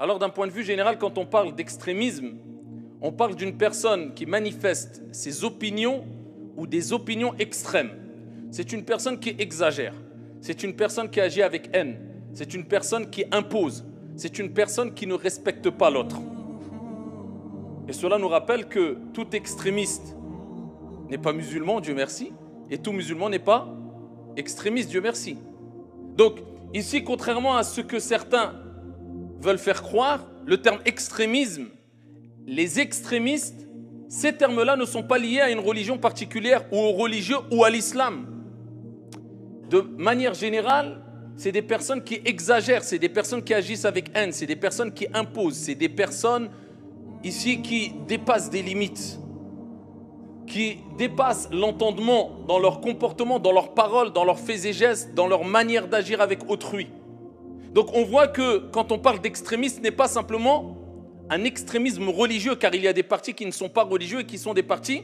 Alors d'un point de vue général, quand on parle d'extrémisme, on parle d'une personne qui manifeste ses opinions ou des opinions extrêmes. C'est une personne qui exagère. C'est une personne qui agit avec haine. C'est une personne qui impose. C'est une personne qui ne respecte pas l'autre. Et cela nous rappelle que tout extrémiste n'est pas musulman, Dieu merci, et tout musulman n'est pas extrémiste, Dieu merci. Donc, ici, contrairement à ce que certains veulent faire croire, le terme extrémisme, les extrémistes, ces termes-là ne sont pas liés à une religion particulière ou aux religieux ou à l'islam. De manière générale, c'est des personnes qui exagèrent, c'est des personnes qui agissent avec haine, c'est des personnes qui imposent, c'est des personnes ici qui dépassent des limites, qui dépassent l'entendement dans leur comportement, dans leurs paroles, dans leurs faits et gestes, dans leur manière d'agir avec autrui. Donc on voit que quand on parle d'extrémisme, ce n'est pas simplement un extrémisme religieux, car il y a des partis qui ne sont pas religieux et qui sont des partis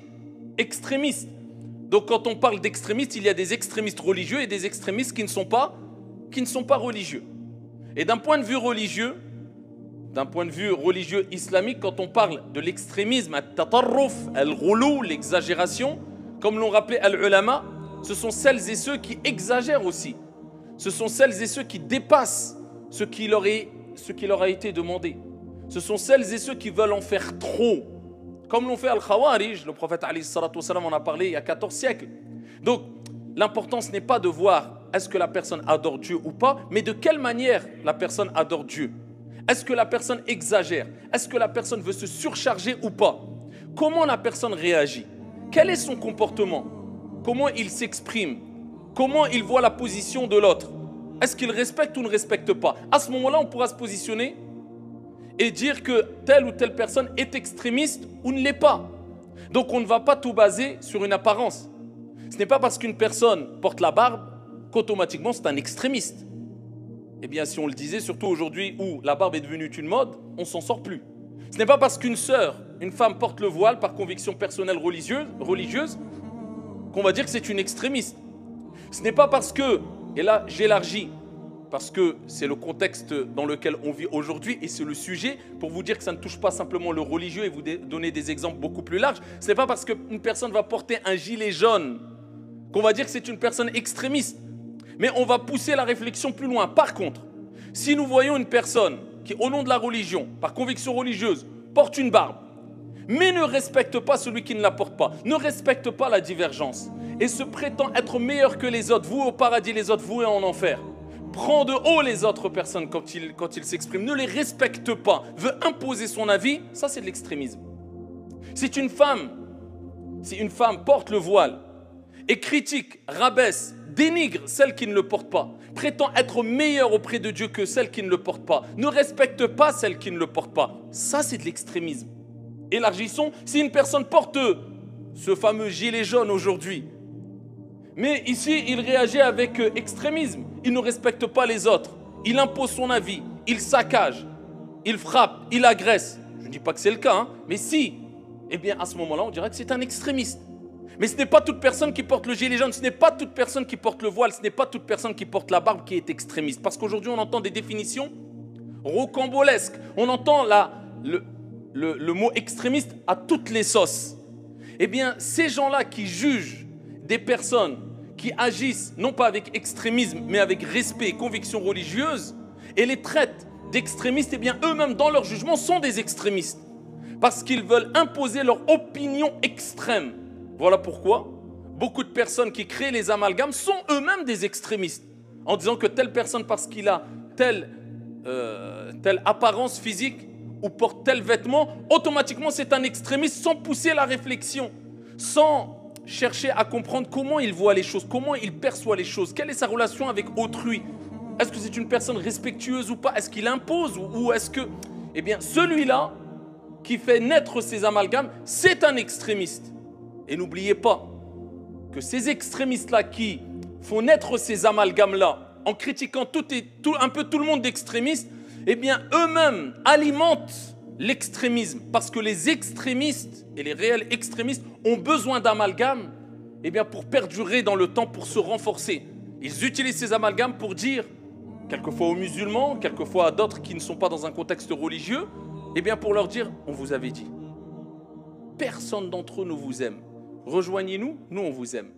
extrémistes. Donc quand on parle d'extrémistes, il y a des extrémistes religieux et des extrémistes qui ne sont pas religieux. Et d'un point de vue religieux islamique, quand on parle de l'extrémisme, al-tatarruf, al-ghulou, l'exagération, comme l'ont rappelé al-ulama, ce sont celles et ceux qui exagèrent aussi. Ce sont celles et ceux qui dépassent ce qui leur a été demandé. Ce sont celles et ceux qui veulent en faire trop. Comme l'ont fait Al-Khawarij, le prophète en a parlé il y a 14 siècles. Donc, l'important ce n'est pas de voir est-ce que la personne adore Dieu ou pas, mais de quelle manière la personne adore Dieu. Est-ce que la personne exagère? Est-ce que la personne veut se surcharger ou pas? Comment la personne réagit? Quel est son comportement? Comment il s'exprime? Comment il voit la position de l'autre? Est-ce qu'il respecte ou ne respecte pas? À ce moment-là, on pourra se positionner et dire que telle ou telle personne est extrémiste ou ne l'est pas. Donc on ne va pas tout baser sur une apparence. Ce n'est pas parce qu'une personne porte la barbe qu'automatiquement c'est un extrémiste. Eh bien si on le disait, surtout aujourd'hui où la barbe est devenue une mode, on ne s'en sort plus. Ce n'est pas parce qu'une sœur, une femme porte le voile par conviction personnelle religieuse qu'on va dire que c'est une extrémiste. Ce n'est pas parce que, et là j'élargis, parce que c'est le contexte dans lequel on vit aujourd'hui et c'est le sujet pour vous dire que ça ne touche pas simplement le religieux et vous donner des exemples beaucoup plus larges. Ce n'est pas parce qu'une personne va porter un gilet jaune qu'on va dire que c'est une personne extrémiste. Mais on va pousser la réflexion plus loin. Par contre, si nous voyons une personne qui, au nom de la religion, par conviction religieuse, porte une barbe, mais ne respecte pas celui qui ne la porte pas, ne respecte pas la divergence et se prétend être meilleur que les autres, voué au paradis, les autres voués en enfer, prend de haut les autres personnes quand il s'exprime, ne les respecte pas, veut imposer son avis, ça c'est de l'extrémisme. Si une femme porte le voile et critique, rabaisse, dénigre celle qui ne le porte pas, prétend être meilleure auprès de Dieu que celle qui ne le porte pas, ne respecte pas celle qui ne le porte pas, ça c'est de l'extrémisme. Élargissons, si une personne porte ce fameux gilet jaune aujourd'hui, mais ici, il réagit avec extrémisme. Il ne respecte pas les autres. Il impose son avis. Il saccage. Il frappe. Il agresse. Je ne dis pas que c'est le cas, mais si, eh bien, à ce moment-là, on dirait que c'est un extrémiste. Mais ce n'est pas toute personne qui porte le gilet jaune, ce n'est pas toute personne qui porte le voile, ce n'est pas toute personne qui porte la barbe qui est extrémiste. Parce qu'aujourd'hui, on entend des définitions rocambolesques. On entend le mot extrémiste à toutes les sauces. Eh bien, ces gens-là qui jugent des personnes qui agissent non pas avec extrémisme mais avec respect et conviction religieuse et les traitent d'extrémistes, eh bien eux-mêmes dans leur jugement sont des extrémistes parce qu'ils veulent imposer leur opinion extrême. Voilà pourquoi beaucoup de personnes qui créent les amalgames sont eux-mêmes des extrémistes en disant que telle personne parce qu'il a telle apparence physique ou porte tel vêtement, automatiquement c'est un extrémiste sans pousser la réflexion, sans chercher à comprendre comment il voit les choses, comment il perçoit les choses, quelle est sa relation avec autrui. Est-ce que c'est une personne respectueuse ou pas? Est-ce qu'il impose ou est-ce que... Eh bien, celui-là qui fait naître ces amalgames, c'est un extrémiste. Et n'oubliez pas que ces extrémistes-là qui font naître ces amalgames-là, en critiquant un peu tout le monde d'extrémistes, eh bien, eux-mêmes alimentent l'extrémisme, parce que les extrémistes et les réels extrémistes ont besoin d'amalgames pour perdurer dans le temps, pour se renforcer. Ils utilisent ces amalgames pour dire quelquefois aux musulmans, quelquefois à d'autres qui ne sont pas dans un contexte religieux, eh bien pour leur dire, on vous avait dit. Personne d'entre eux ne vous aime. Rejoignez-nous, nous on vous aime.